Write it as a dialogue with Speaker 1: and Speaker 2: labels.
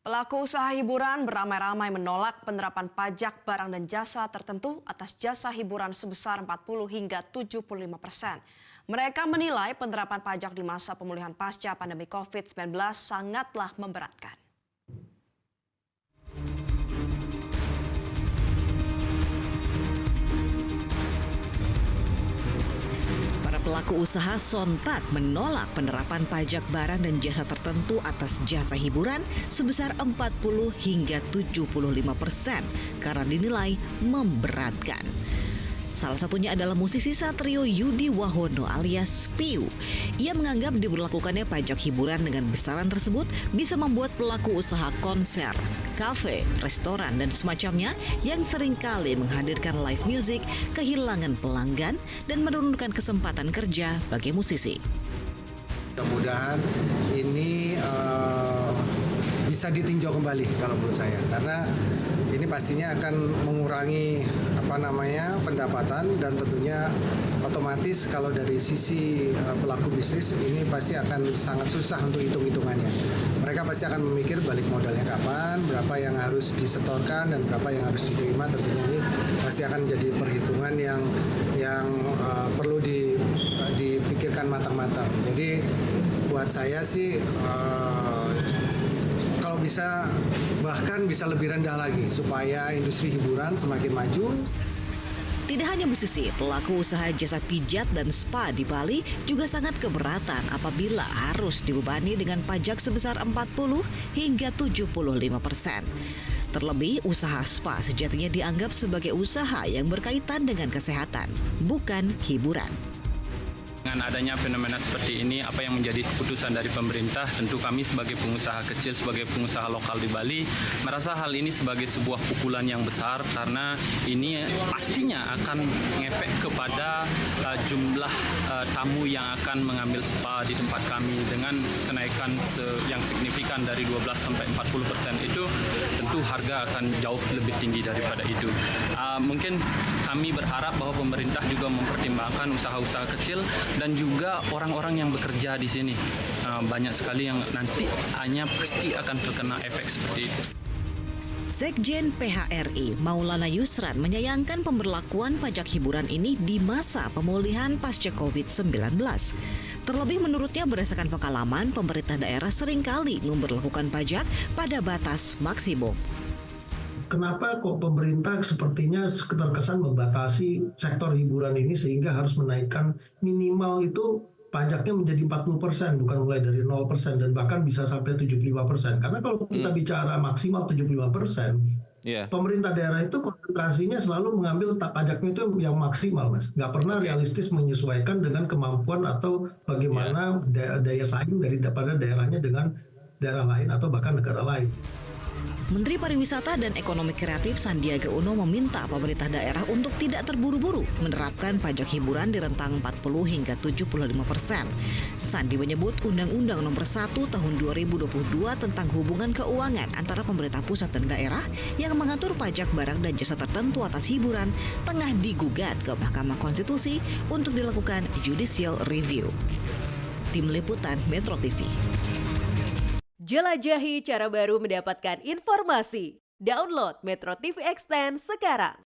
Speaker 1: Pelaku usaha hiburan beramai-ramai menolak penerapan pajak barang dan jasa tertentu atas jasa hiburan sebesar 40 hingga 75%. Mereka menilai penerapan pajak di masa pemulihan pasca pandemi COVID-19 sangatlah memberatkan.
Speaker 2: Pelaku usaha sontak menolak penerapan pajak barang dan jasa tertentu atas jasa hiburan sebesar 40 hingga 75% karena dinilai memberatkan. Salah satunya adalah musisi Satrio Yudi Wahono alias Piu. Ia menganggap diberlakukannya pajak hiburan dengan besaran tersebut bisa membuat pelaku usaha konser, kafe, restoran, dan semacamnya yang seringkali menghadirkan live music kehilangan pelanggan dan menurunkan kesempatan kerja bagi musisi.
Speaker 3: Mudah-mudahan ini bisa ditinjau kembali kalau menurut saya, karena ini pastinya akan mengurangi pendapatan dan tentunya otomatis kalau dari sisi pelaku bisnis ini pasti akan sangat susah untuk hitung-hitungannya. Mereka pasti akan memikir balik modalnya kapan, berapa yang harus disetorkan dan berapa yang harus diterima. Tentunya ini pasti akan jadi perhitungan yang perlu dipikirkan matang-matang. Jadi buat saya sih kalau bisa bahkan bisa lebih rendah lagi supaya industri hiburan semakin maju.
Speaker 2: Tidak hanya musisi, pelaku usaha jasa pijat dan spa di Bali juga sangat keberatan apabila harus dibebani dengan pajak sebesar 40 hingga 75%. Terlebih, usaha spa sejatinya dianggap sebagai usaha yang berkaitan dengan kesehatan, bukan hiburan.
Speaker 4: Dengan adanya fenomena seperti ini, apa yang menjadi keputusan dari pemerintah, tentu kami sebagai pengusaha kecil, sebagai pengusaha lokal di Bali, merasa hal ini sebagai sebuah pukulan yang besar karena ini pastinya akan ngefek kepada jumlah tamu yang akan mengambil spa di tempat kami. Dengan kenaikan yang signifikan dari 12 sampai 40% itu, tentu harga akan jauh lebih tinggi daripada itu. Mungkin kami berharap bahwa pemerintah juga mempertimbangkan usaha-usaha kecil dan juga orang-orang yang bekerja di sini. Banyak sekali yang nanti hanya pasti akan terkena efek seperti itu.
Speaker 2: Sekjen PHRI Maulana Yusran menyayangkan pemberlakuan pajak hiburan ini di masa pemulihan pasca COVID-19. Terlebih menurutnya berdasarkan pengalaman, pemerintah daerah seringkali memberlakukan pajak pada batas maksimum.
Speaker 5: Kenapa kok pemerintah sepertinya terkesan membatasi sektor hiburan ini sehingga harus menaikkan minimal itu pajaknya menjadi 40%, bukan mulai dari 0% dan bahkan bisa sampai 75%. Karena kalau kita bicara maksimal 75%, pemerintah daerah itu konsentrasinya selalu mengambil pajaknya itu yang maksimal, Mas. Nggak pernah realistis menyesuaikan dengan kemampuan atau bagaimana daya saing daripada daerahnya dengan daerah lain atau bahkan negara lain.
Speaker 2: Menteri Pariwisata dan Ekonomi Kreatif Sandiaga Uno meminta pemerintah daerah untuk tidak terburu-buru menerapkan pajak hiburan di rentang 40 hingga 75%. Sandi menyebut Undang-Undang Nomor 1 Tahun 2022 tentang hubungan keuangan antara pemerintah pusat dan daerah yang mengatur pajak barang dan jasa tertentu atas hiburan tengah digugat ke Mahkamah Konstitusi untuk dilakukan judicial review. Tim Liputan Metro TV.
Speaker 6: Jelajahi cara baru mendapatkan informasi. Download Metro TV Extend sekarang.